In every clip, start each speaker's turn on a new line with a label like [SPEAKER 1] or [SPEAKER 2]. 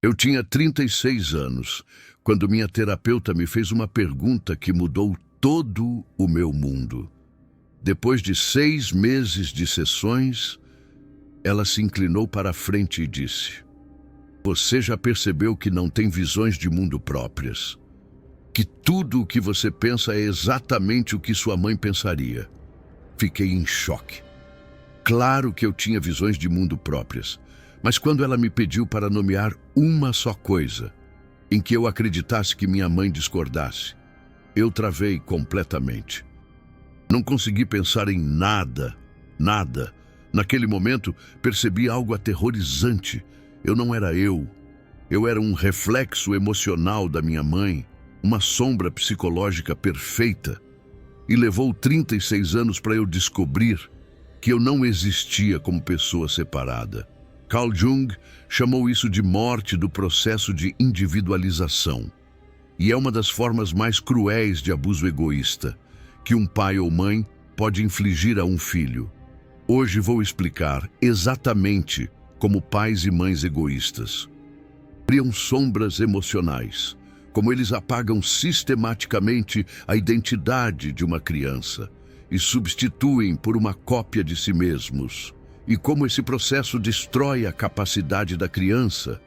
[SPEAKER 1] Eu tinha 36 anos, quando minha terapeuta me fez uma pergunta que mudou todo o meu mundo. Depois de 6 meses de sessões, ela se inclinou para a frente e disse: "Você já percebeu que não tem visões de mundo próprias? Que tudo o que você pensa é exatamente o que sua mãe pensaria?" Fiquei em choque. Claro que eu tinha visões de mundo próprias, mas quando ela me pediu para nomear uma só coisa em que eu acreditasse que minha mãe discordasse, eu travei completamente. Não consegui pensar em nada. Naquele momento, percebi algo aterrorizante. Eu não era eu. Eu era um reflexo emocional da minha mãe, uma sombra psicológica perfeita. E levou 36 anos para eu descobrir que eu não existia como pessoa separada. Carl Jung chamou isso de morte do processo de individualização. E é uma das formas mais cruéis de abuso egoísta que um pai ou mãe pode infligir a um filho. Hoje vou explicar exatamente como pais e mães egoístas criam sombras emocionais, como eles apagam sistematicamente a identidade de uma criança e substituem por uma cópia de si mesmos, e como esse processo destrói a capacidade da criança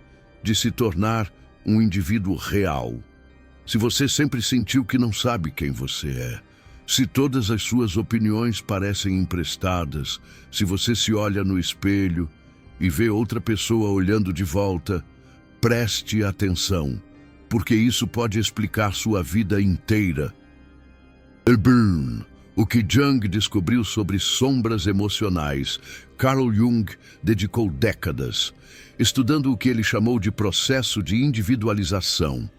[SPEAKER 1] de se tornar um indivíduo real. Se você sempre sentiu que não sabe quem você é, se todas as suas opiniões parecem emprestadas, se você se olha no espelho e vê outra pessoa olhando de volta, preste atenção, porque isso pode explicar sua vida inteira. O que Jung descobriu sobre sombras emocionais. Carl Jung dedicou décadas estudando o que ele chamou de processo de individualização.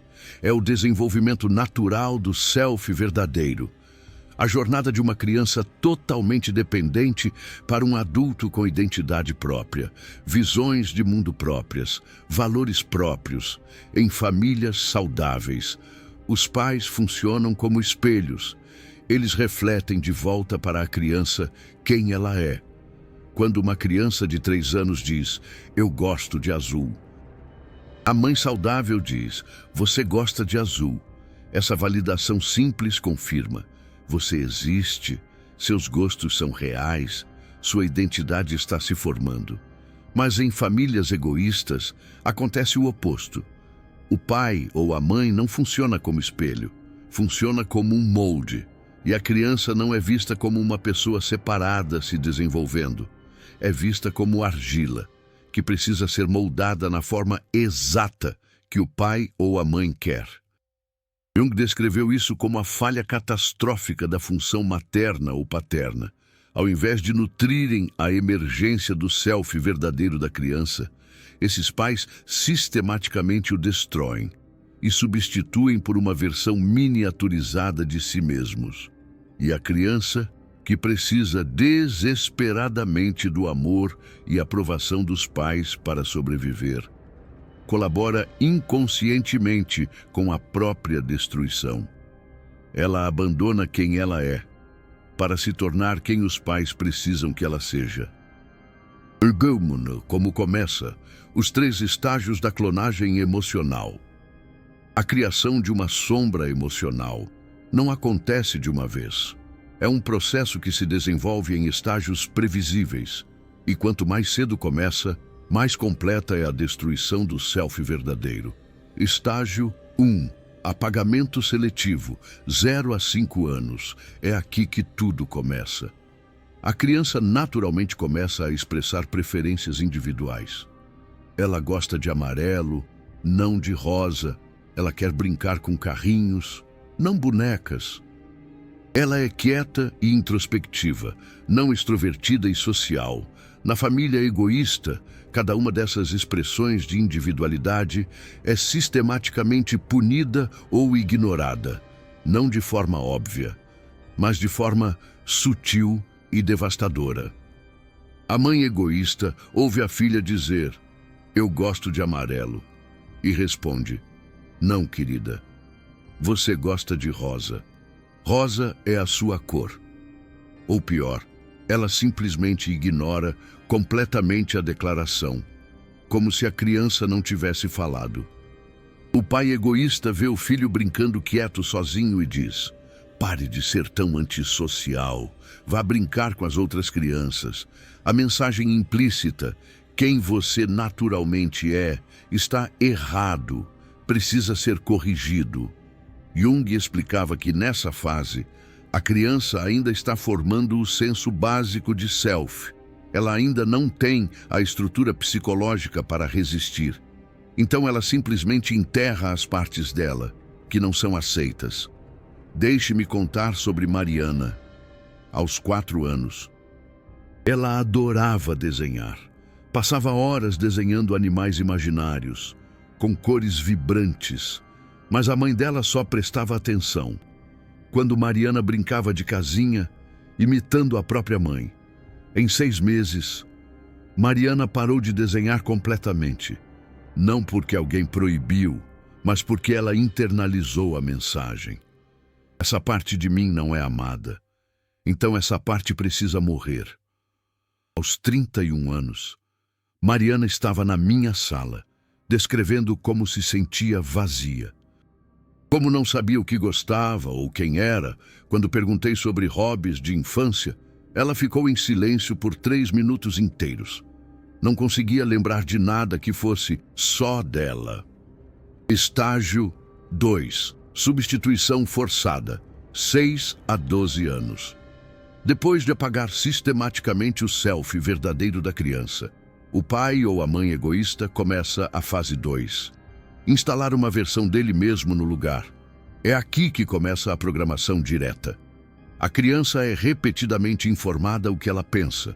[SPEAKER 1] É o desenvolvimento natural do self verdadeiro. A jornada de uma criança totalmente dependente para um adulto com identidade própria, visões de mundo próprias, valores próprios, em famílias saudáveis. Os pais funcionam como espelhos. Eles refletem de volta para a criança quem ela é. Quando uma criança de 3 anos diz: "Eu gosto de azul", a mãe saudável diz: "Você gosta de azul." Essa validação simples confirma: você existe, seus gostos são reais, sua identidade está se formando. Mas em famílias egoístas, acontece o oposto. O pai ou a mãe não funciona como espelho, funciona como um molde. E a criança não é vista como uma pessoa separada se desenvolvendo. É vista como argila, que precisa ser moldada na forma exata que o pai ou a mãe quer. Jung descreveu isso como a falha catastrófica da função materna ou paterna. Ao invés de nutrirem a emergência do self verdadeiro da criança, esses pais sistematicamente o destroem e substituem por uma versão miniaturizada de si mesmos. E a criança, que precisa desesperadamente do amor e aprovação dos pais para sobreviver, colabora inconscientemente com a própria destruição. Ela abandona quem ela é para se tornar quem os pais precisam que ela seja. Como começa os 3 estágios da clonagem emocional. A criação de uma sombra emocional não acontece de uma vez. É um processo que se desenvolve em estágios previsíveis, e quanto mais cedo começa, mais completa é a destruição do self verdadeiro. Estágio 1. Apagamento seletivo, 0 a 5 anos. É aqui que tudo começa. A criança naturalmente começa a expressar preferências individuais. Ela gosta de amarelo, não de rosa. Ela quer brincar com carrinhos, não bonecas. Ela é quieta e introspectiva, não extrovertida e social. Na família egoísta, cada uma dessas expressões de individualidade é sistematicamente punida ou ignorada, não de forma óbvia, mas de forma sutil e devastadora. A mãe egoísta ouve a filha dizer: "Eu gosto de amarelo", e responde: "Não, querida, você gosta de rosa. Rosa é a sua cor." Ou pior, ela simplesmente ignora completamente a declaração: como se a criança não tivesse falado. O pai egoísta vê o filho brincando quieto sozinho e diz: pare de ser tão antissocial, vá brincar com as outras crianças. A mensagem implícita, quem você naturalmente é, está errado, precisa ser corrigido. Jung explicava que nessa fase, a criança ainda está formando o senso básico de self. Ela ainda não tem a estrutura psicológica para resistir. Então ela simplesmente enterra as partes dela, que não são aceitas. Deixe-me contar sobre Mariana. Aos 4 anos, ela adorava desenhar. Passava horas desenhando animais imaginários, com cores vibrantes, mas a mãe dela só prestava atenção quando Mariana brincava de casinha, imitando a própria mãe. Em 6 meses, Mariana parou de desenhar completamente. Não porque alguém proibiu, mas porque ela internalizou a mensagem. Essa parte de mim não é amada, então essa parte precisa morrer. Aos 31 anos, Mariana estava na minha sala, descrevendo como se sentia vazia. Como não sabia o que gostava ou quem era, quando perguntei sobre hobbies de infância, ela ficou em silêncio por 3 minutos inteiros. Não conseguia lembrar de nada que fosse só dela. Estágio 2. Substituição forçada. 6 a 12 anos. Depois de apagar sistematicamente o self verdadeiro da criança, o pai ou a mãe egoísta começa a fase 2. Instalar uma versão dele mesmo no lugar. É aqui que começa a programação direta. A criança é repetidamente informada o que ela pensa,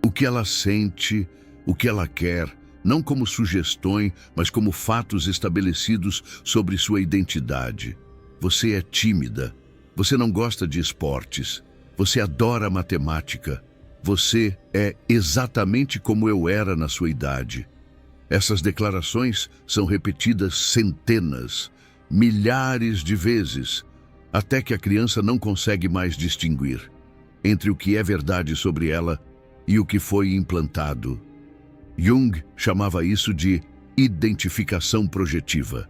[SPEAKER 1] o que ela sente, o que ela quer, não como sugestões, mas como fatos estabelecidos sobre sua identidade. Você é tímida, você não gosta de esportes, você adora matemática, você é exatamente como eu era na sua idade. Essas declarações são repetidas centenas, milhares de vezes, até que a criança não consegue mais distinguir entre o que é verdade sobre ela e o que foi implantado. Jung chamava isso de identificação projetiva.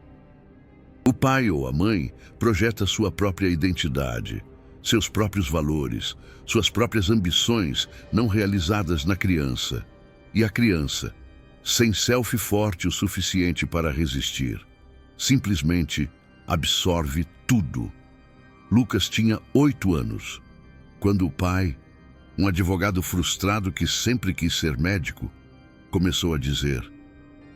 [SPEAKER 1] O pai ou a mãe projeta sua própria identidade, seus próprios valores, suas próprias ambições não realizadas na criança. E a criança, sem self forte o suficiente para resistir, simplesmente absorve tudo. Lucas tinha 8 anos, quando o pai, um advogado frustrado que sempre quis ser médico, começou a dizer: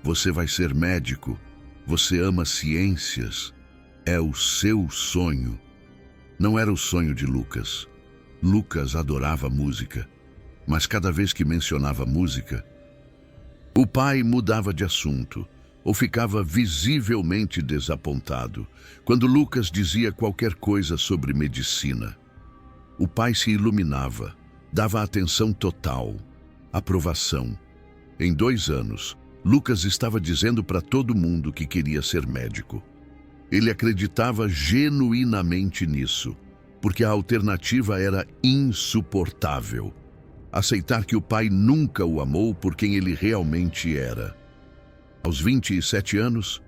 [SPEAKER 1] você vai ser médico, você ama ciências, é o seu sonho. Não era o sonho de Lucas. Lucas adorava música, mas cada vez que mencionava música, o pai mudava de assunto ou ficava visivelmente desapontado quando Lucas dizia qualquer coisa sobre medicina. O pai se iluminava, dava atenção total, aprovação. Em 2 anos, Lucas estava dizendo para todo mundo que queria ser médico. Ele acreditava genuinamente nisso, porque a alternativa era insuportável. Aceitar que o pai nunca o amou por quem ele realmente era. Aos 27 anos,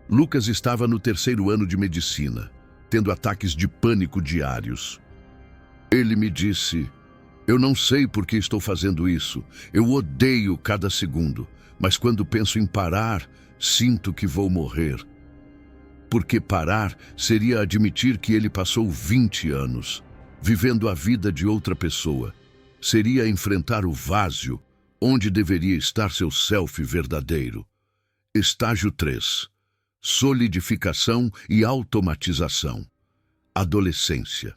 [SPEAKER 1] Lucas estava no 3º ano de medicina, tendo ataques de pânico diários. Ele me disse: eu não sei por que estou fazendo isso, eu odeio cada segundo, mas quando penso em parar, sinto que vou morrer. Porque parar seria admitir que ele passou 20 anos, vivendo a vida de outra pessoa. Seria enfrentar o vazio, onde deveria estar seu self verdadeiro. Estágio 3. Solidificação e automatização. Adolescência.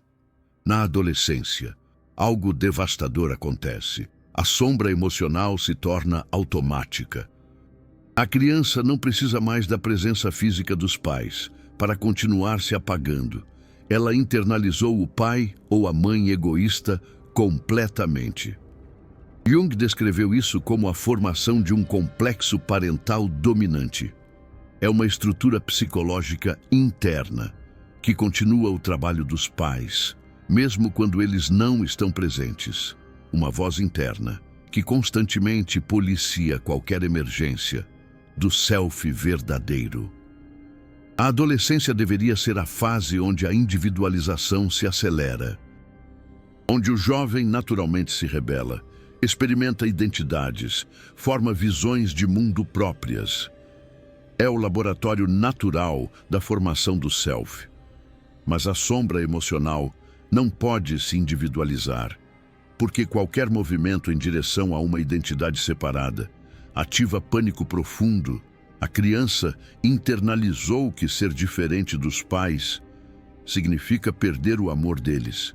[SPEAKER 1] Na adolescência, algo devastador acontece. A sombra emocional se torna automática. A criança não precisa mais da presença física dos pais para continuar se apagando. Ela internalizou o pai ou a mãe egoísta completamente. Jung descreveu isso como a formação de um complexo parental dominante. É uma estrutura psicológica interna que continua o trabalho dos pais, mesmo quando eles não estão presentes. Uma voz interna que constantemente policia qualquer emergência do self verdadeiro. A adolescência deveria ser a fase onde a individualização se acelera, onde o jovem naturalmente se rebela, experimenta identidades, forma visões de mundo próprias. É o laboratório natural da formação do self. Mas a sombra emocional não pode se individualizar, porque qualquer movimento em direção a uma identidade separada ativa pânico profundo. A criança internalizou que ser diferente dos pais significa perder o amor deles.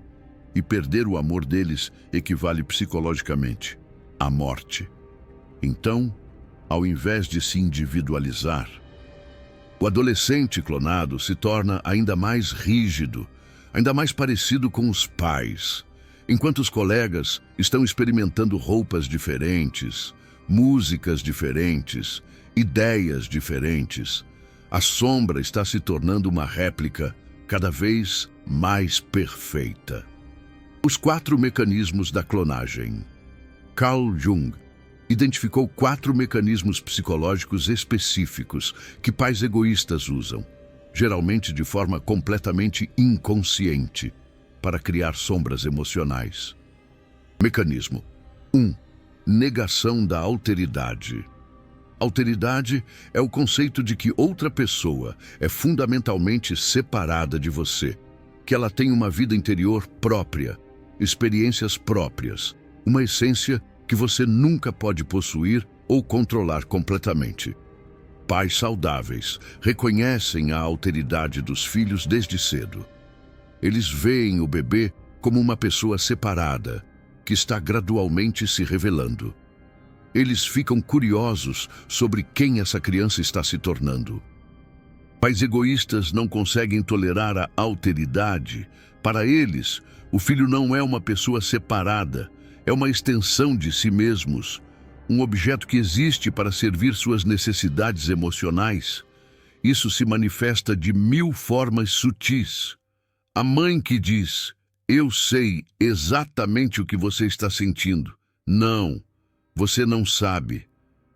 [SPEAKER 1] E perder o amor deles equivale psicologicamente à morte. Então, ao invés de se individualizar, o adolescente clonado se torna ainda mais rígido, ainda mais parecido com os pais, enquanto os colegas estão experimentando roupas diferentes, músicas diferentes, ideias diferentes. A sombra está se tornando uma réplica cada vez mais perfeita. Os 4 mecanismos da clonagem. Carl Jung identificou 4 mecanismos psicológicos específicos que pais egoístas usam, geralmente de forma completamente inconsciente, para criar sombras emocionais. Mecanismo 1. Negação da alteridade. Alteridade é o conceito de que outra pessoa é fundamentalmente separada de você, que ela tem uma vida interior própria, experiências próprias, uma essência que você nunca pode possuir ou controlar completamente. Pais saudáveis reconhecem a alteridade dos filhos desde cedo. Eles veem o bebê como uma pessoa separada, que está gradualmente se revelando. Eles ficam curiosos sobre quem essa criança está se tornando. Pais egoístas não conseguem tolerar a alteridade. Para eles, o filho não é uma pessoa separada, é uma extensão de si mesmos, um objeto que existe para servir suas necessidades emocionais. Isso se manifesta de 1000 formas sutis. A mãe que diz: "Eu sei exatamente o que você está sentindo." Não, você não sabe.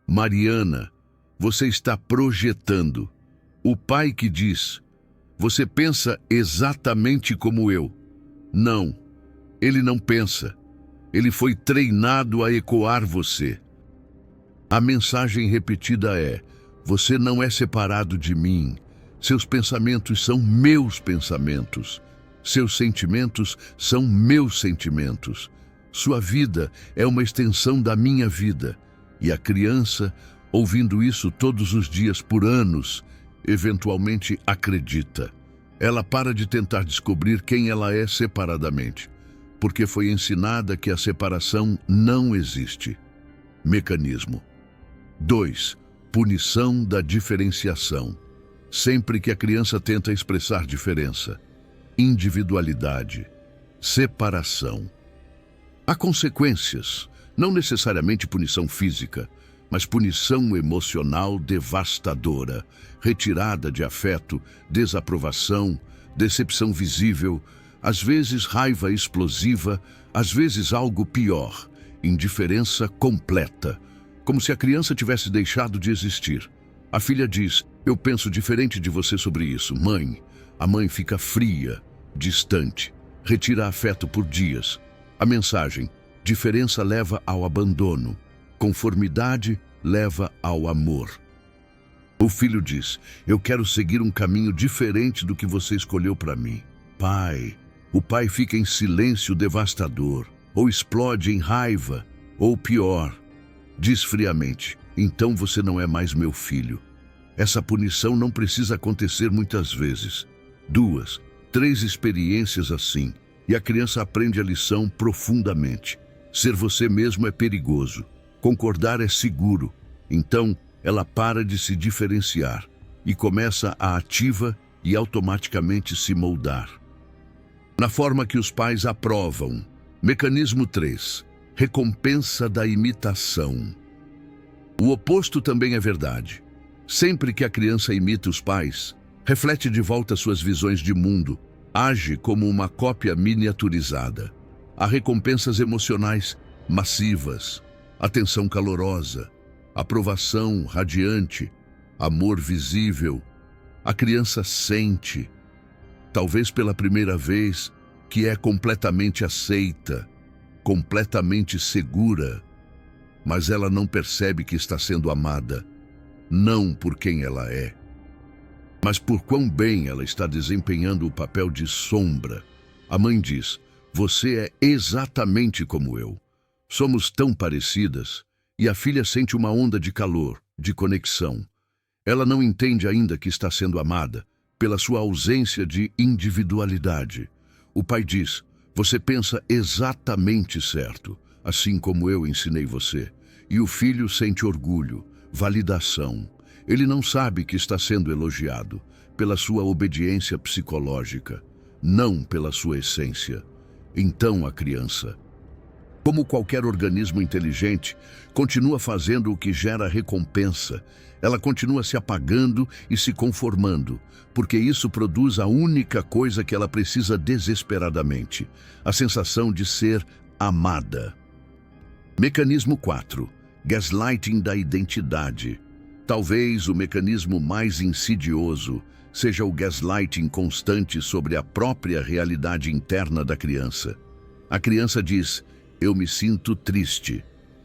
[SPEAKER 1] Mariana, você está projetando. O pai que diz: "Você pensa exatamente como eu." Não, ele não pensa. Ele foi treinado a ecoar você. A mensagem repetida é: você não é separado de mim. Seus pensamentos são meus pensamentos. Seus sentimentos são meus sentimentos. Sua vida é uma extensão da minha vida. E a criança, ouvindo isso todos os dias por anos, eventualmente acredita. Ela para de tentar descobrir quem ela é separadamente, porque foi ensinada que a separação não existe. Mecanismo 2. Punição da diferenciação. Sempre que a criança tenta expressar diferença, individualidade, separação, há consequências, não necessariamente punição física, mas punição emocional devastadora, retirada de afeto, desaprovação, decepção visível, às vezes raiva explosiva, às vezes algo pior, indiferença completa, como se a criança tivesse deixado de existir. A filha diz: "Eu penso diferente de você sobre isso, mãe." A mãe fica fria, distante, retira afeto por dias. A mensagem: diferença leva ao abandono, conformidade leva ao amor. O filho diz: "Eu quero seguir um caminho diferente do que você escolheu para mim." Pai. O pai fica em silêncio devastador, ou explode em raiva, ou pior, diz friamente: "Então você não é mais meu filho." Essa punição não precisa acontecer muitas vezes. 2, 3 experiências assim, e a criança aprende a lição profundamente. Ser você mesmo é perigoso. Concordar é seguro. Então, ela para de se diferenciar e começa a ativa e automaticamente se moldar na forma que os pais aprovam. Mecanismo 3. Recompensa da imitação. O oposto também é verdade. Sempre que a criança imita os pais, reflete de volta suas visões de mundo, age como uma cópia miniaturizada. Há recompensas emocionais massivas. atenção calorosa, aprovação radiante, amor visível. A criança sente, talvez pela primeira vez, que é completamente aceita, completamente segura, mas ela não percebe que está sendo amada, não por quem ela é, mas por quão bem ela está desempenhando o papel de sombra. A mãe diz: "Você é exatamente como eu. Somos tão parecidas." E a filha sente uma onda de calor, de conexão. Ela não entende ainda que está sendo amada, pela sua ausência de individualidade. O pai diz: "Você pensa exatamente certo, assim como eu ensinei você." E o filho sente orgulho, validação. Ele não sabe que está sendo elogiado pela sua obediência psicológica, não pela sua essência. Então a criança, como qualquer organismo inteligente, continua fazendo o que gera recompensa. Ela continua se apagando e se conformando, porque isso produz a única coisa que ela precisa desesperadamente: a sensação de ser amada. Mecanismo 4. Gaslighting da identidade. Talvez o mecanismo mais insidioso seja o gaslighting constante sobre a própria realidade interna da criança. A criança diz: "Eu me sinto triste."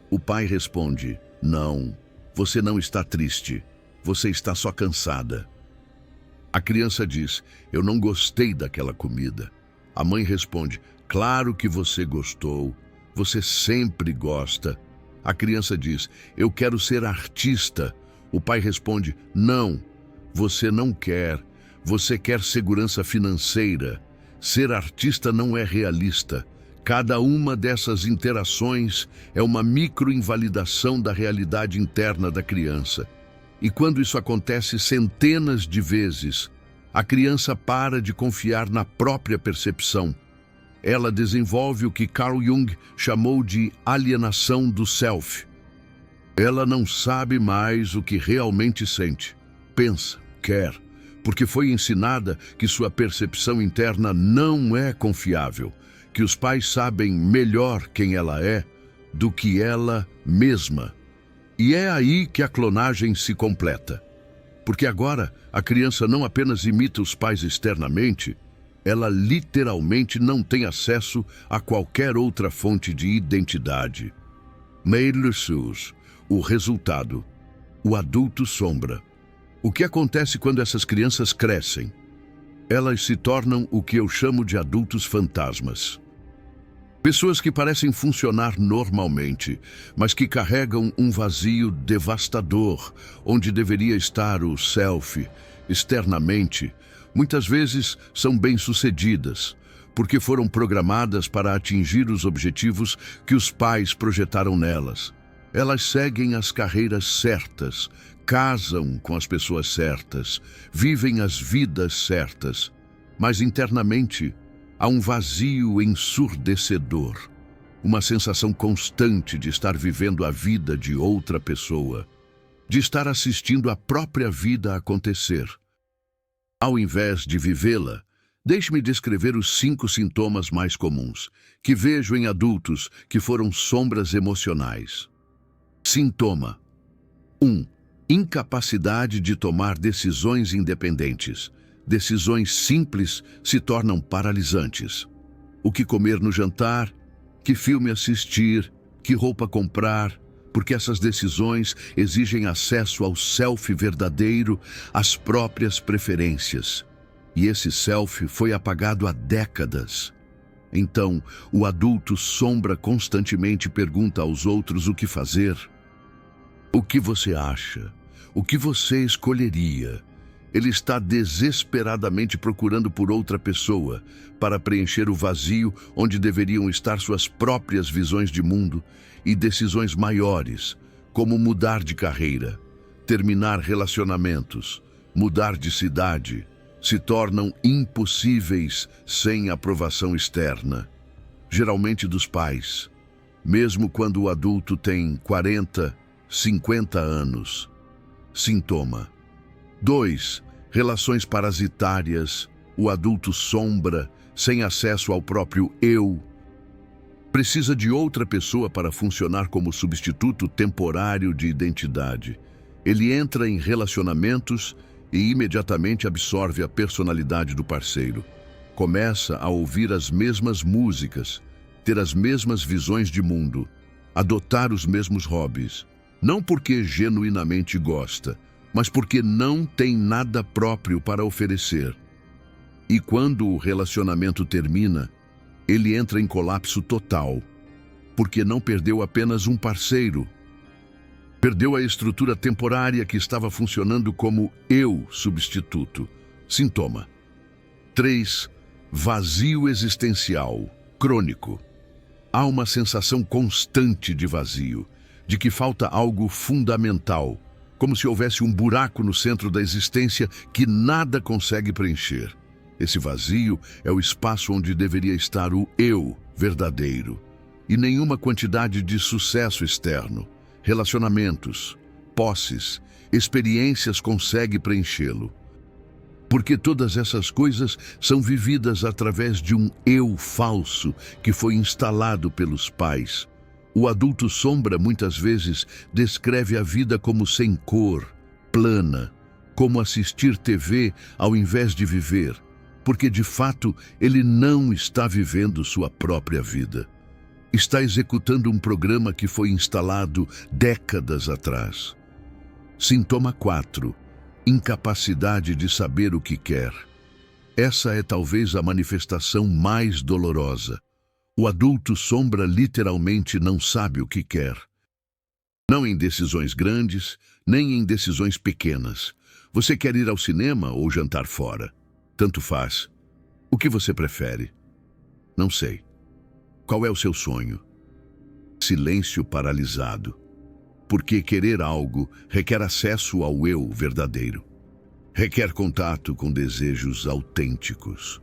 [SPEAKER 1] O pai responde: "Não, você não está triste. Você está só cansada." A criança diz: "Eu não gostei daquela comida." A mãe responde: "Claro que você gostou. Você sempre gosta." A criança diz: "Eu quero ser artista." O pai responde: "Não, você não quer. Você quer segurança financeira. Ser artista não é realista." Cada uma dessas interações é uma microinvalidação da realidade interna da criança. E quando isso acontece centenas de vezes, a criança para de confiar na própria percepção. Ela desenvolve o que Carl Jung chamou de alienação do self. Ela não sabe mais o que realmente sente, pensa, quer, porque foi ensinada que sua percepção interna não é confiável, que os pais sabem melhor quem ela é do que ela mesma. E é aí que a clonagem se completa. Porque agora a criança não apenas imita os pais externamente, ela literalmente não tem acesso a qualquer outra fonte de identidade. Meilles, o resultado, o adulto sombra. O que acontece quando essas crianças crescem? Elas se tornam o que eu chamo de adultos fantasmas. Pessoas que parecem funcionar normalmente, mas que carregam um vazio devastador, onde deveria estar o self, externamente. Muitas vezes são bem-sucedidas, porque foram programadas para atingir os objetivos que os pais projetaram nelas. Elas seguem as carreiras certas, casam com as pessoas certas, vivem as vidas certas, mas internamente há um vazio ensurdecedor, uma sensação constante de estar vivendo a vida de outra pessoa, de estar assistindo a própria vida acontecer. Ao invés de vivê-la, deixe-me descrever os 5 sintomas mais comuns que vejo em adultos que foram sombras emocionais. Sintoma 1. Incapacidade de tomar decisões independentes. Decisões simples se tornam paralisantes. O que comer no jantar, que filme assistir, que roupa comprar, porque essas decisões exigem acesso ao self verdadeiro, às próprias preferências. E esse self foi apagado há décadas. Então, o adulto sombra constantemente pergunta aos outros o que fazer. O que você acha? O que você escolheria? Ele está desesperadamente procurando por outra pessoa para preencher o vazio onde deveriam estar suas próprias visões de mundo e decisões maiores, como mudar de carreira, terminar relacionamentos, mudar de cidade, se tornam impossíveis sem aprovação externa, geralmente dos pais, mesmo quando o adulto tem 40, 50 anos. Sintoma 2. Relações parasitárias, o adulto sombra, sem acesso ao próprio eu. Precisa de outra pessoa para funcionar como substituto temporário de identidade. Ele entra em relacionamentos e imediatamente absorve a personalidade do parceiro. Começa a ouvir as mesmas músicas, ter as mesmas visões de mundo, adotar os mesmos hobbies. Não porque genuinamente gosta, mas porque não tem nada próprio para oferecer. E quando o relacionamento termina, ele entra em colapso total, porque não perdeu apenas um parceiro. Perdeu a estrutura temporária que estava funcionando como eu substituto. Sintoma. 3. Vazio existencial, crônico. Há uma sensação constante de vazio, de que falta algo fundamental, como se houvesse um buraco no centro da existência que nada consegue preencher. Esse vazio é o espaço onde deveria estar o eu verdadeiro, e nenhuma quantidade de sucesso externo, relacionamentos, posses, experiências consegue preenchê-lo. Porque todas essas coisas são vividas através de um eu falso que foi instalado pelos pais. O adulto sombra muitas vezes descreve a vida como sem cor, plana, como assistir TV ao invés de viver, porque de fato ele não está vivendo sua própria vida. Está executando um programa que foi instalado décadas atrás. Sintoma 4. Incapacidade de saber o que quer. Essa é talvez a manifestação mais dolorosa. O adulto sombra literalmente não sabe o que quer. Não em decisões grandes, nem em decisões pequenas. Você quer ir ao cinema ou jantar fora? Tanto faz. O que você prefere? Não sei. Qual é o seu sonho? Silêncio paralisado. Porque querer algo requer acesso ao eu verdadeiro. Requer contato com desejos autênticos.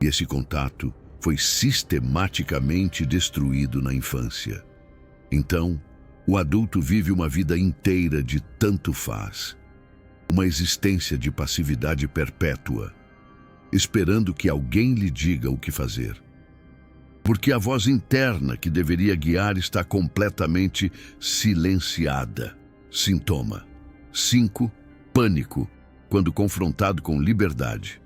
[SPEAKER 1] E esse contato foi sistematicamente destruído na infância. Então, o adulto vive uma vida inteira de tanto faz. Uma existência de passividade perpétua, esperando que alguém lhe diga o que fazer. Porque a voz interna que deveria guiar está completamente silenciada. Sintoma. 5. Pânico, quando confrontado com liberdade.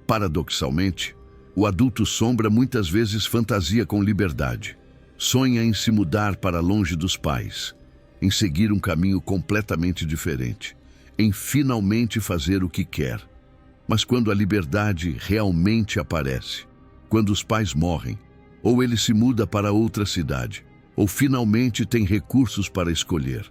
[SPEAKER 1] Paradoxalmente, o adulto sombra muitas vezes fantasia com liberdade. Sonha em se mudar para longe dos pais, em seguir um caminho completamente diferente, em finalmente fazer o que quer. Mas quando a liberdade realmente aparece, quando os pais morrem, ou ele se muda para outra cidade, ou finalmente tem recursos para escolher,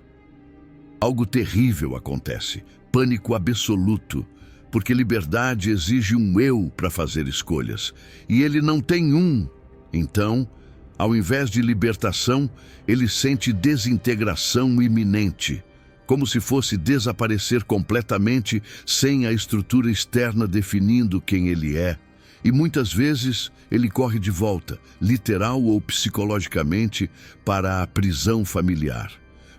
[SPEAKER 1] algo terrível acontece, pânico absoluto, porque liberdade exige um eu para fazer escolhas, e ele não tem um. Então, ao invés de libertação, ele sente desintegração iminente, como se fosse desaparecer completamente sem a estrutura externa definindo quem ele é. E muitas vezes ele corre de volta, literal ou psicologicamente, para a prisão familiar,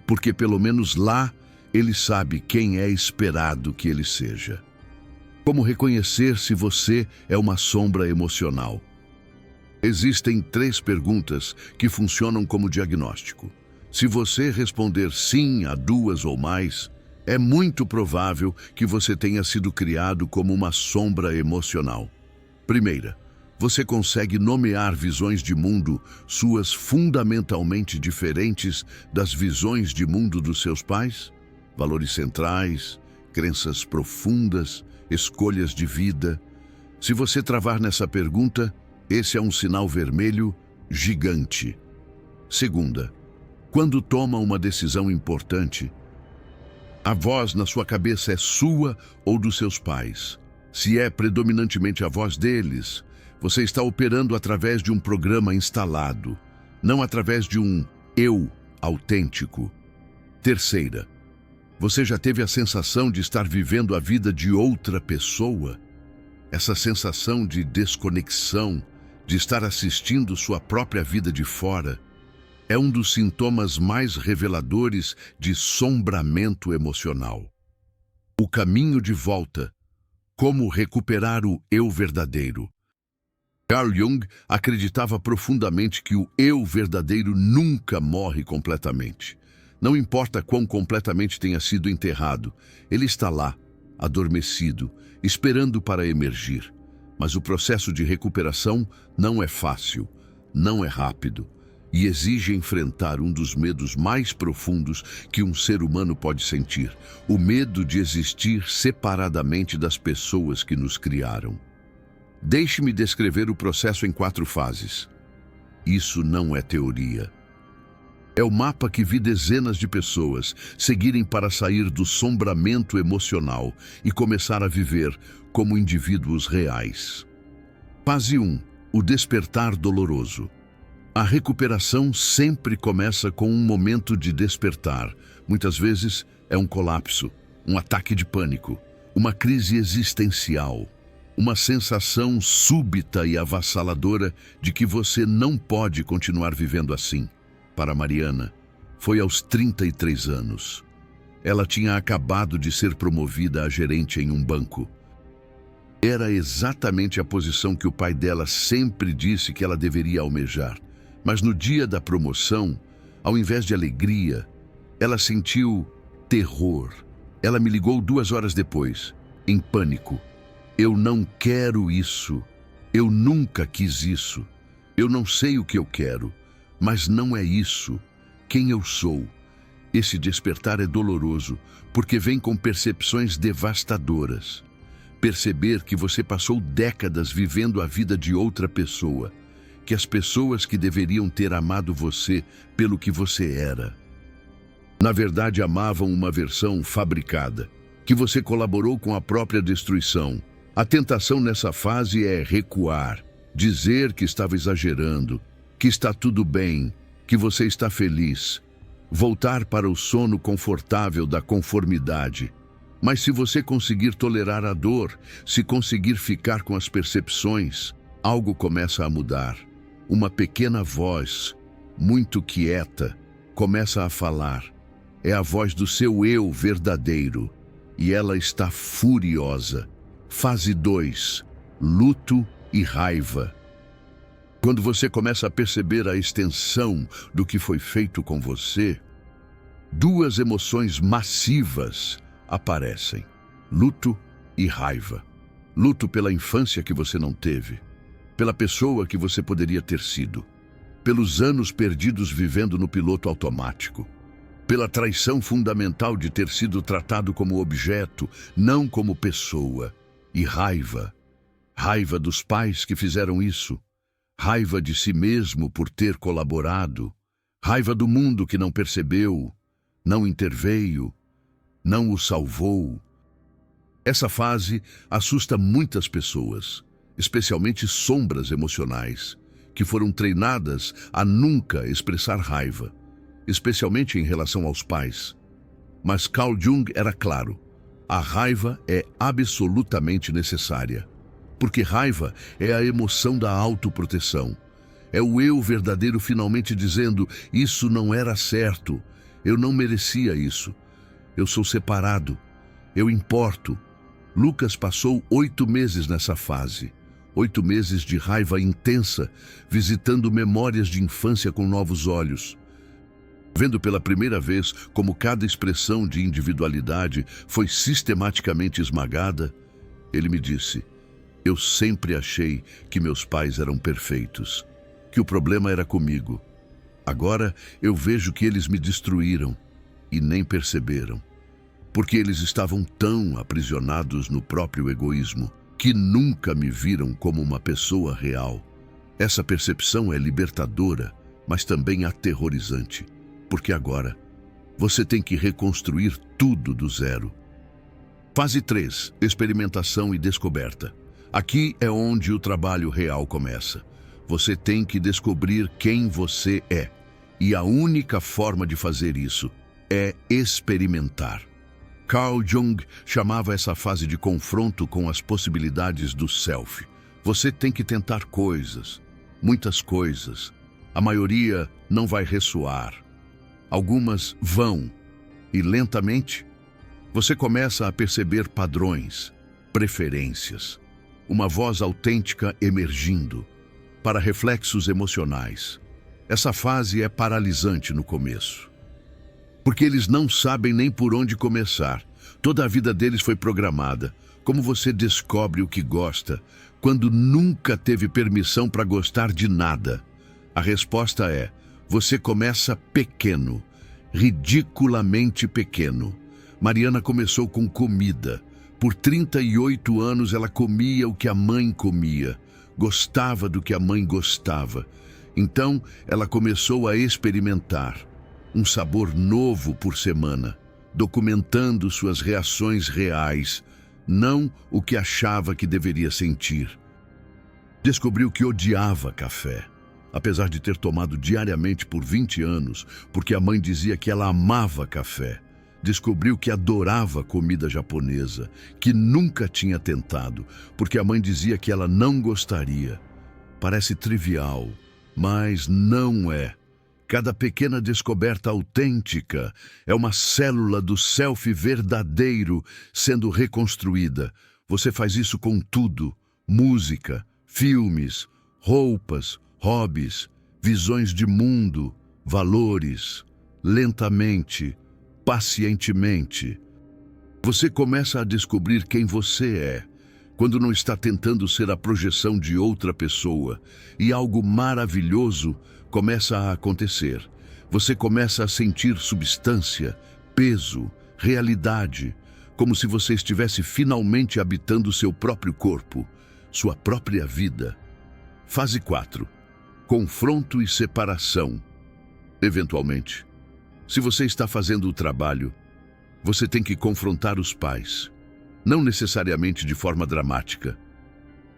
[SPEAKER 1] porque pelo menos lá ele sabe quem é esperado que ele seja. Como reconhecer se você é uma sombra emocional? Existem 3 perguntas que funcionam como diagnóstico. Se você responder sim a 2 ou mais, é muito provável que você tenha sido criado como uma sombra emocional. Primeira, você consegue nomear visões de mundo suas fundamentalmente diferentes das visões de mundo dos seus pais? Valores centrais, crenças profundas, escolhas de vida. Se você travar nessa pergunta, esse é um sinal vermelho gigante. Segunda, quando toma uma decisão importante, a voz na sua cabeça é sua ou dos seus pais? Se é predominantemente a voz deles, você está operando através de um programa instalado, não através de um eu autêntico. Terceira, você já teve a sensação de estar vivendo a vida de outra pessoa? Essa sensação de desconexão, de estar assistindo sua própria vida de fora, é um dos sintomas mais reveladores de sombramento emocional. O caminho de volta, como recuperar o eu verdadeiro, Carl Jung acreditava profundamente que o eu verdadeiro nunca morre completamente. Não importa quão completamente tenha sido enterrado, ele está lá, adormecido, esperando para emergir. Mas o processo de recuperação não é fácil, não é rápido e exige enfrentar um dos medos mais profundos que um ser humano pode sentir: o medo de existir separadamente das pessoas que nos criaram. Deixe-me descrever o processo em 4 fases. Isso não é teoria. É o mapa que vi dezenas de pessoas seguirem para sair do sombramento emocional e começar a viver como indivíduos reais. Fase 1. O despertar doloroso. A recuperação sempre começa com um momento de despertar. Muitas vezes é um colapso, um ataque de pânico, uma crise existencial, uma sensação súbita e avassaladora de que você não pode continuar vivendo assim. Para Mariana, foi aos 33 anos. Ela tinha acabado de ser promovida a gerente em um banco. Era exatamente a posição que o pai dela sempre disse que ela deveria almejar. Mas no dia da promoção, ao invés de alegria, ela sentiu terror. Ela me ligou 2 horas depois, em pânico. Eu não quero isso. Eu nunca quis isso. Eu não sei o que eu quero, mas não é isso. Quem eu sou? Esse despertar é doloroso, porque vem com percepções devastadoras. Perceber que você passou décadas vivendo a vida de outra pessoa, que as pessoas que deveriam ter amado você pelo que você era, na verdade amavam uma versão fabricada, que você colaborou com a própria destruição. A tentação nessa fase é recuar, dizer que estava exagerando, que está tudo bem, que você está feliz, voltar para o sono confortável da conformidade. Mas se você conseguir tolerar a dor, se conseguir ficar com as percepções, algo começa a mudar. Uma pequena voz, muito quieta, começa a falar. É a voz do seu eu verdadeiro, e ela está furiosa. Fase 2. Luto e raiva. Quando você começa a perceber a extensão do que foi feito com você, 2 emoções massivas aparecem: luto e raiva. Luto pela infância que você não teve, pela pessoa que você poderia ter sido, pelos anos perdidos vivendo no piloto automático, pela traição fundamental de ter sido tratado como objeto, não como pessoa. E raiva. Raiva dos pais que fizeram isso. Raiva de si mesmo por ter colaborado. Raiva do mundo que não percebeu, não interveio, não o salvou. Essa fase assusta muitas pessoas, especialmente sombras emocionais, que foram treinadas a nunca expressar raiva, especialmente em relação aos pais. Mas Carl Jung era claro: a raiva é absolutamente necessária, porque raiva é a emoção da autoproteção. É o eu verdadeiro finalmente dizendo: isso não era certo, eu não merecia isso, eu sou separado, eu importo. Lucas passou 8 meses nessa fase, 8 meses de raiva intensa, visitando memórias de infância com novos olhos. Vendo pela primeira vez como cada expressão de individualidade foi sistematicamente esmagada, ele me disse: eu sempre achei que meus pais eram perfeitos, que o problema era comigo. Agora eu vejo que eles me destruíram e nem perceberam, porque eles estavam tão aprisionados no próprio egoísmo que nunca me viram como uma pessoa real. Essa percepção é libertadora, mas também aterrorizante, porque agora você tem que reconstruir tudo do zero. Fase 3. Experimentação e descoberta. Aqui é onde o trabalho real começa. Você tem que descobrir quem você é, e a única forma de fazer isso é experimentar. Carl Jung chamava essa fase de confronto com as possibilidades do self. Você tem que tentar coisas, muitas coisas. A maioria não vai ressoar. Algumas vão, e lentamente você começa a perceber padrões, preferências, uma voz autêntica emergindo, para reflexos emocionais. Essa fase é paralisante no começo, porque eles não sabem nem por onde começar. Toda a vida deles foi programada. Como você descobre o que gosta quando nunca teve permissão para gostar de nada? A resposta é: você começa pequeno, ridiculamente pequeno. Mariana começou com comida. Por 38 anos ela comia o que a mãe comia, gostava do que a mãe gostava. Então ela começou a experimentar um sabor novo por semana, documentando suas reações reais, não o que achava que deveria sentir. Descobriu que odiava café, apesar de ter tomado diariamente por 20 anos, porque a mãe dizia que ela amava café. Descobriu que adorava comida japonesa, que nunca tinha tentado, porque a mãe dizia que ela não gostaria. Parece trivial, mas não é. Cada pequena descoberta autêntica é uma célula do self verdadeiro sendo reconstruída. Você faz isso com tudo: música, filmes, roupas, hobbies, visões de mundo, valores. Lentamente, pacientemente, você começa a descobrir quem você é, quando não está tentando ser a projeção de outra pessoa, e algo maravilhoso começa a acontecer. Você começa a sentir substância, peso, realidade, como se você estivesse finalmente habitando seu próprio corpo, sua própria vida. Fase 4. Confronto e separação. Eventualmente, se você está fazendo o trabalho, você tem que confrontar os pais. Não necessariamente de forma dramática,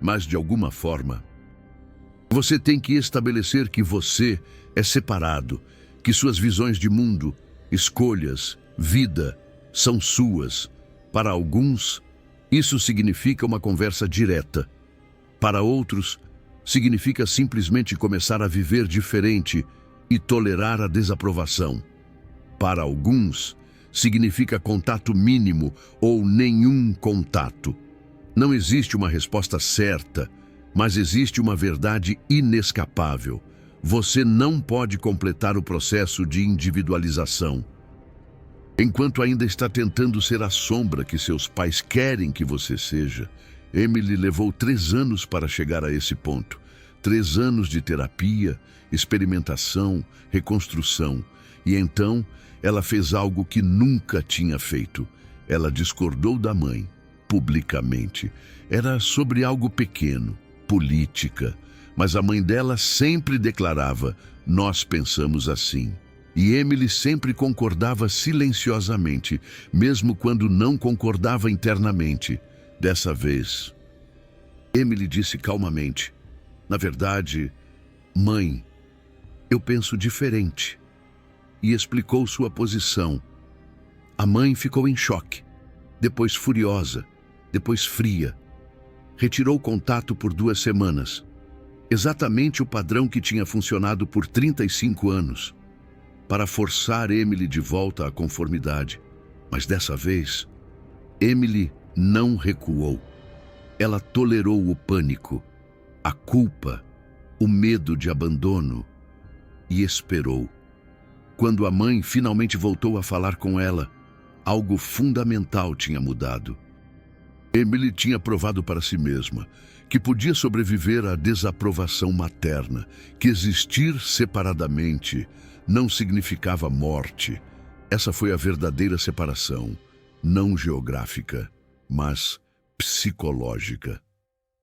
[SPEAKER 1] mas de alguma forma. Você tem que estabelecer que você é separado, que suas visões de mundo, escolhas, vida, são suas. Para alguns, isso significa uma conversa direta. Para outros, significa simplesmente começar a viver diferente e tolerar a desaprovação. Para alguns, significa contato mínimo ou nenhum contato. Não existe uma resposta certa, mas existe uma verdade inescapável. Você não pode completar o processo de individualização enquanto ainda está tentando ser a sombra que seus pais querem que você seja. Emily levou 3 anos para chegar a esse ponto. 3 anos de terapia, experimentação, reconstrução. E então, ela fez algo que nunca tinha feito. Ela discordou da mãe, publicamente. Era sobre algo pequeno, política. Mas a mãe dela sempre declarava: nós pensamos assim. E Emily sempre concordava silenciosamente, mesmo quando não concordava internamente. Dessa vez, Emily disse calmamente: na verdade, mãe, eu penso diferente. E explicou sua posição. A mãe ficou em choque, depois furiosa, depois fria. Retirou contato por 2 semanas. Exatamente o padrão que tinha funcionado por 35 anos, para forçar Emily de volta à conformidade. Mas dessa vez, Emily não recuou. Ela tolerou o pânico, a culpa, o medo de abandono e esperou. Quando a mãe finalmente voltou a falar com ela, algo fundamental tinha mudado. Emily tinha provado para si mesma que podia sobreviver à desaprovação materna, que existir separadamente não significava morte. Essa foi a verdadeira separação, não geográfica, mas psicológica.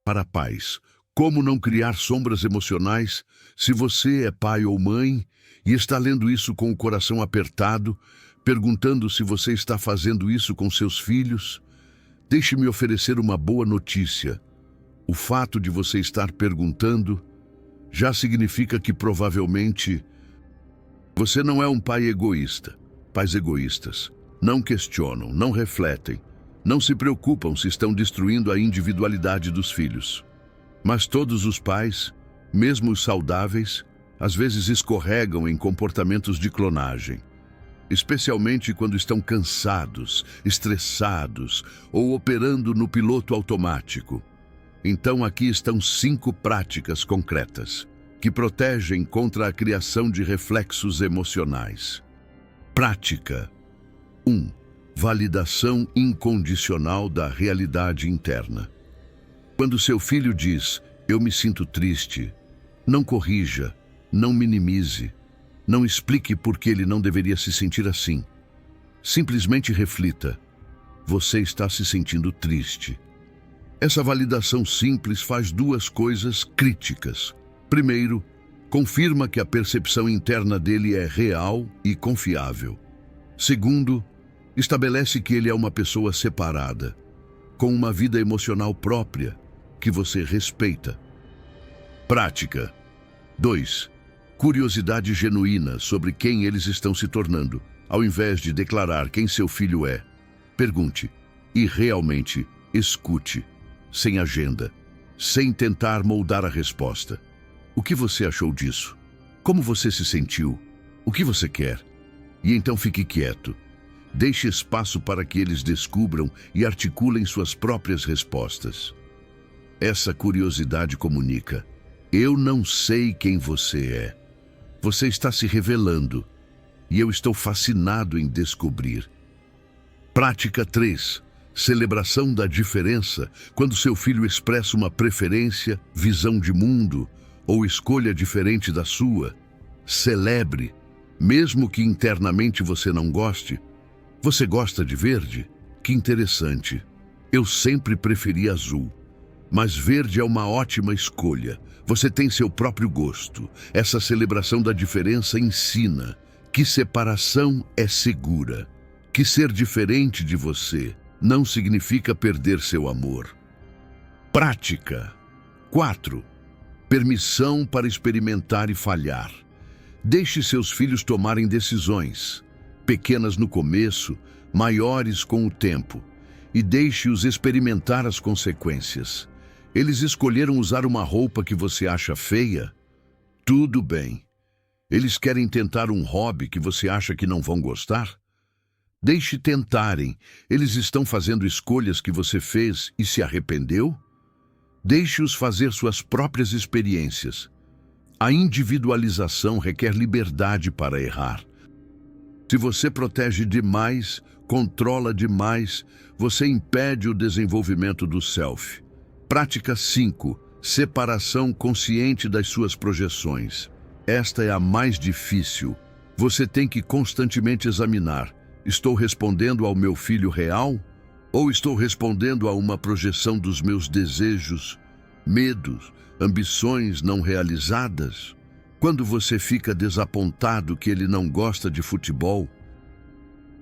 [SPEAKER 1] Para pais, como não criar sombras emocionais se você é pai ou mãe e está lendo isso com o coração apertado, perguntando se você está fazendo isso com seus filhos? Deixe-me oferecer uma boa notícia. O fato de você estar perguntando já significa que provavelmente você não é um pai egoísta. Pais egoístas não questionam, não refletem, não se preocupam se estão destruindo a individualidade dos filhos. Mas todos os pais, mesmo os saudáveis, às vezes escorregam em comportamentos de clonagem, especialmente quando estão cansados, estressados ou operando no piloto automático. Então aqui estão 5 práticas concretas que protegem contra a criação de reflexos emocionais. Prática 1. Validação incondicional da realidade interna. Quando seu filho diz, "Eu me sinto triste", não corrija, não minimize, não explique por que ele não deveria se sentir assim. Simplesmente reflita, você está se sentindo triste. Essa validação simples faz 2 coisas críticas. Primeiro, confirma que a percepção interna dele é real e confiável. Segundo, estabelece que ele é uma pessoa separada, com uma vida emocional própria, que você respeita. Prática 2. Curiosidade genuína sobre quem eles estão se tornando. Ao invés de declarar quem seu filho é, pergunte e realmente escute, sem agenda, sem tentar moldar a resposta. O que você achou disso? Como você se sentiu? O que você quer? E então fique quieto. Deixe espaço para que eles descubram e articulem suas próprias respostas. Essa curiosidade comunica: eu não sei quem você é. Você está se revelando e eu estou fascinado em descobrir. Prática 3. Celebração da diferença. Quando seu filho expressa uma preferência, visão de mundo ou escolha diferente da sua, celebre, mesmo que internamente você não goste. Você gosta de verde? Que interessante. Eu sempre preferi azul. Mas verde é uma ótima escolha. Você tem seu próprio gosto. Essa celebração da diferença ensina que separação é segura, que ser diferente de você não significa perder seu amor. Prática 4. Permissão para experimentar e falhar. Deixe seus filhos tomarem decisões, pequenas no começo, maiores com o tempo, e deixe-os experimentar as consequências. Eles escolheram usar uma roupa que você acha feia? Tudo bem. Eles querem tentar um hobby que você acha que não vão gostar? Deixe tentarem. Eles estão fazendo escolhas que você fez e se arrependeu? Deixe-os fazer suas próprias experiências. A individualização requer liberdade para errar. Se você protege demais, controla demais, você impede o desenvolvimento do self. Prática 5. Separação consciente das suas projeções. Esta é a mais difícil. Você tem que constantemente examinar: estou respondendo ao meu filho real? Ou estou respondendo a uma projeção dos meus desejos, medos, ambições não realizadas? Quando você fica desapontado que ele não gosta de futebol,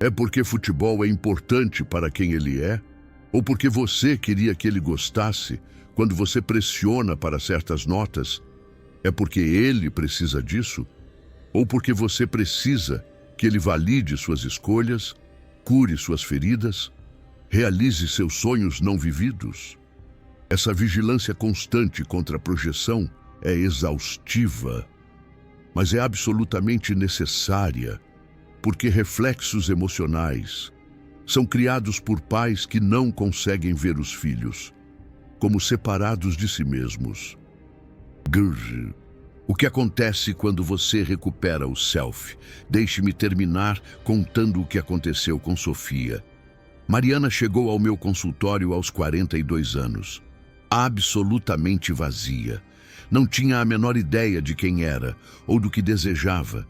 [SPEAKER 1] é porque futebol é importante para quem ele é? Ou porque você queria que ele gostasse? Quando você pressiona para certas notas, é porque ele precisa disso? Ou porque você precisa que ele valide suas escolhas, cure suas feridas, realize seus sonhos não vividos? Essa vigilância constante contra a projeção é exaustiva, mas é absolutamente necessária, porque reflexos emocionais são criados por pais que não conseguem ver os filhos como separados de si mesmos. O que acontece quando você recupera o self? Deixe-me terminar contando o que aconteceu com Sofia. Mariana chegou ao meu consultório aos 42 anos, absolutamente vazia. Não tinha a menor ideia de quem era ou do que desejava.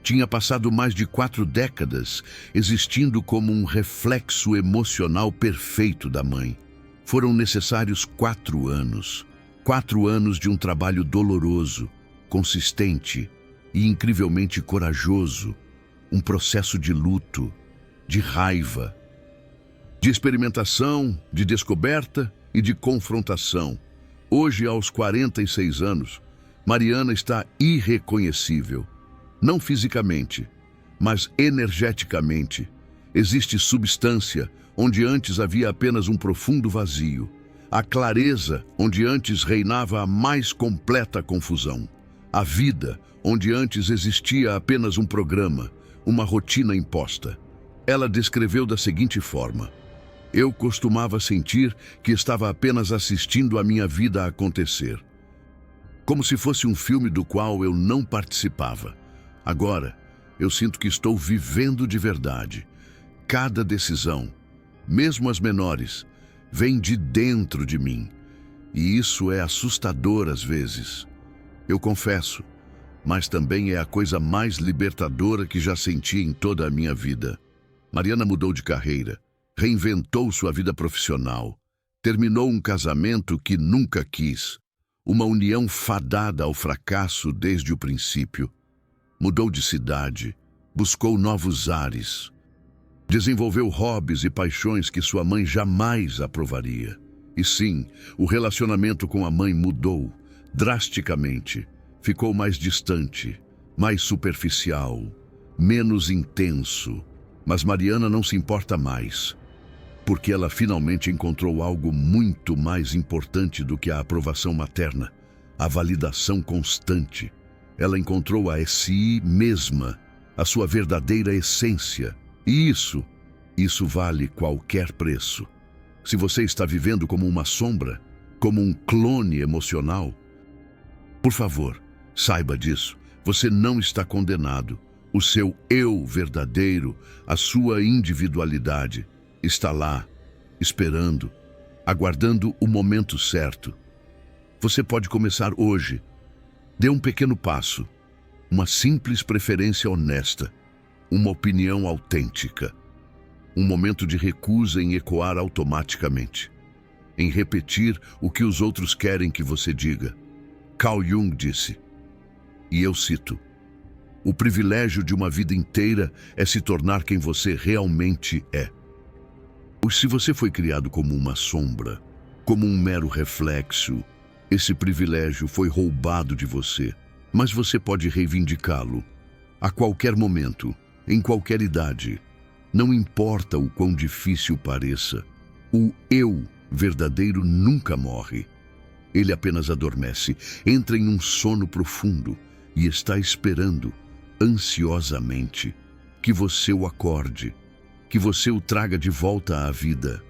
[SPEAKER 1] Tinha passado mais de 4 décadas existindo como um reflexo emocional perfeito da mãe. Foram necessários 4 anos. 4 anos de um trabalho doloroso, consistente e incrivelmente corajoso. Um processo de luto, de raiva, de experimentação, de descoberta e de confrontação. Hoje, aos 46 anos, Mariana está irreconhecível. Não fisicamente, mas energeticamente. Existe substância onde antes havia apenas um profundo vazio. A clareza onde antes reinava a mais completa confusão. A vida onde antes existia apenas um programa, uma rotina imposta. Ela descreveu da seguinte forma: Eu costumava sentir que estava apenas assistindo a minha vida acontecer, como se fosse um filme do qual eu não participava. Agora, eu sinto que estou vivendo de verdade. Cada decisão, mesmo as menores, vem de dentro de mim. E isso é assustador às vezes. Eu confesso, mas também é a coisa mais libertadora que já senti em toda a minha vida. Mariana mudou de carreira, reinventou sua vida profissional, terminou um casamento que nunca quis, uma união fadada ao fracasso desde o princípio. Mudou de cidade, buscou novos ares, desenvolveu hobbies e paixões que sua mãe jamais aprovaria. E sim, o relacionamento com a mãe mudou drasticamente. Ficou mais distante, mais superficial, menos intenso. Mas Mariana não se importa mais, porque ela finalmente encontrou algo muito mais importante do que a aprovação materna, a validação constante. Ela encontrou a si mesma, a sua verdadeira essência. E isso vale qualquer preço. Se você está vivendo como uma sombra, como um clone emocional, por favor, saiba disso. Você não está condenado. O seu eu verdadeiro, a sua individualidade, está lá, esperando, aguardando o momento certo. Você pode começar hoje. Dê um pequeno passo, uma simples preferência honesta, uma opinião autêntica, um momento de recusa em ecoar automaticamente, em repetir o que os outros querem que você diga. Carl Jung disse, e eu cito: o privilégio de uma vida inteira é se tornar quem você realmente é. Se você foi criado como uma sombra, como um mero reflexo, esse privilégio foi roubado de você, mas você pode reivindicá-lo a qualquer momento, em qualquer idade. Não importa o quão difícil pareça, o eu verdadeiro nunca morre. Ele apenas adormece, entra em um sono profundo e está esperando, ansiosamente, que você o acorde, que você o traga de volta à vida.